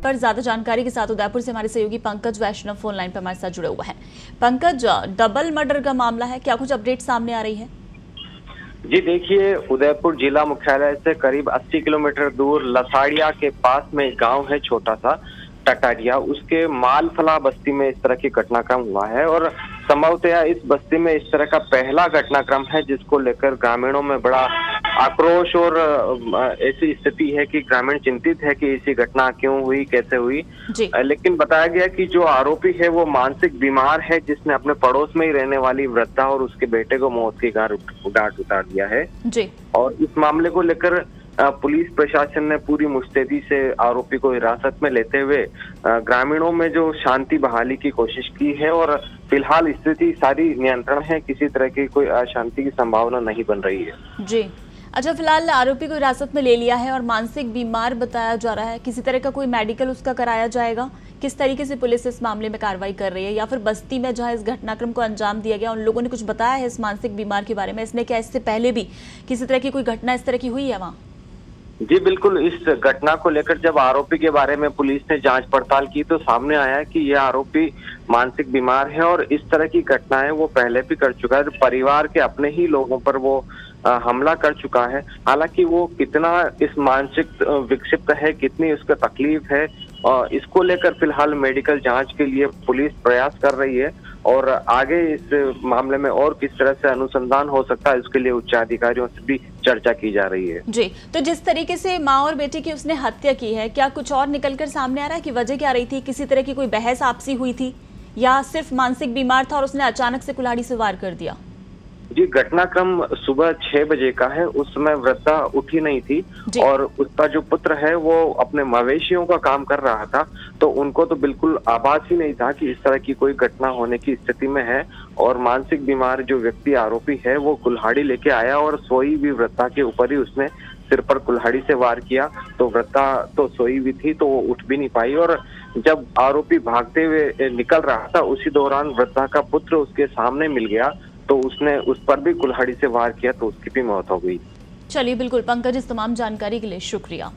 पर ज्यादा जानकारी के साथ उदयपुर से हमारे सहयोगी पंकज वैष्णव फोन लाइन पर हमारे साथ जुड़े हुए हैं। पंकज, डबल मर्डर का मामला है, क्या कुछ अपडेट सामने आ रही है? जी देखिए, उदयपुर जिला मुख्यालय से करीब 80 किलोमीटर दूर लसाड़िया के पास में एक गांव है छोटा सा टटारिया, उसके मालफला बस्ती में इस तरह की घटनाक्रम हुआ है और संभवतः इस बस्ती में इस तरह का पहला घटनाक्रम है जिसको लेकर ग्रामीणों में बड़ा आक्रोश और ऐसी स्थिति है कि ग्रामीण चिंतित है कि ऐसी घटना क्यों हुई, कैसे हुई। लेकिन बताया गया कि जो आरोपी है वो मानसिक बीमार है, जिसने अपने पड़ोस में ही रहने वाली वृद्धा और उसके बेटे को मौत की घाट उतार दिया है। और इस मामले को लेकर पुलिस प्रशासन ने पूरी मुस्तैदी से आरोपी को हिरासत में लेते हुए ग्रामीणों में जो शांति बहाली की कोशिश की है और फिलहाल स्थिति सारी नियंत्रण है, किसी तरह की कोई अशांति की संभावना नहीं बन रही है। जी अच्छा, फिलहाल आरोपी को हिरासत में ले लिया है और मानसिक बीमार बताया जा रहा है, किसी तरह का कोई मेडिकल उसका कराया जाएगा? किस तरीके से पुलिस इस मामले में कार्रवाई कर रही है, या फिर बस्ती में जहां इस घटनाक्रम को अंजाम दिया गया उन लोगों ने कुछ बताया है इस मानसिक बीमार के बारे में? इसने क्या इससे पहले भी किसी तरह की कोई घटना इस तरह की हुई है वहाँ? जी बिल्कुल, इस घटना को लेकर जब आरोपी के बारे में पुलिस ने जांच पड़ताल की तो सामने आया कि यह आरोपी मानसिक बीमार है और इस तरह की घटनाएं वो पहले भी कर चुका है। परिवार के अपने ही लोगों पर वो हमला कर चुका है। हालांकि वो कितना इस मानसिक विक्षिप्त है, कितनी उसको तकलीफ है, इसको लेकर फिलहाल मेडिकल जांच के लिए पुलिस प्रयास कर रही है और आगे इस मामले में और किस तरह से अनुसंधान हो सकता है उसके लिए उच्चाधिकारियों से भी चर्चा की जा रही है। जी, तो जिस तरीके से माँ और बेटे की उसने हत्या की है, क्या कुछ और निकलकर सामने आ रहा है कि वजह क्या रही थी? किसी तरह की कोई बहस आपसी हुई थी या सिर्फ मानसिक बीमार था और उसने अचानक से कुल्हाड़ी से वार कर दिया? जी, घटनाक्रम सुबह 6 बजे का है। उस समय वृद्धा उठी नहीं थी और उसका जो पुत्र है वो अपने मवेशियों का काम कर रहा था, तो उनको तो बिल्कुल आभास ही नहीं था कि इस तरह की कोई घटना होने की स्थिति में है। और मानसिक बीमार जो व्यक्ति आरोपी है वो कुल्हाड़ी लेके आया और सोई हुई वृद्धा के ऊपर ही उसने सिर पर कुल्हाड़ी से वार किया। तो वृद्धा तो सोई हुई थी तो वो उठ भी नहीं पाई और जब आरोपी भागते हुए निकल रहा था उसी दौरान वृद्धा का पुत्र उसके सामने मिल गया, तो उसने उस पर भी कुल्हाड़ी से वार किया तो उसकी भी मौत हो गई। चलिए, बिल्कुल पंकज, इस तमाम जानकारी के लिए शुक्रिया।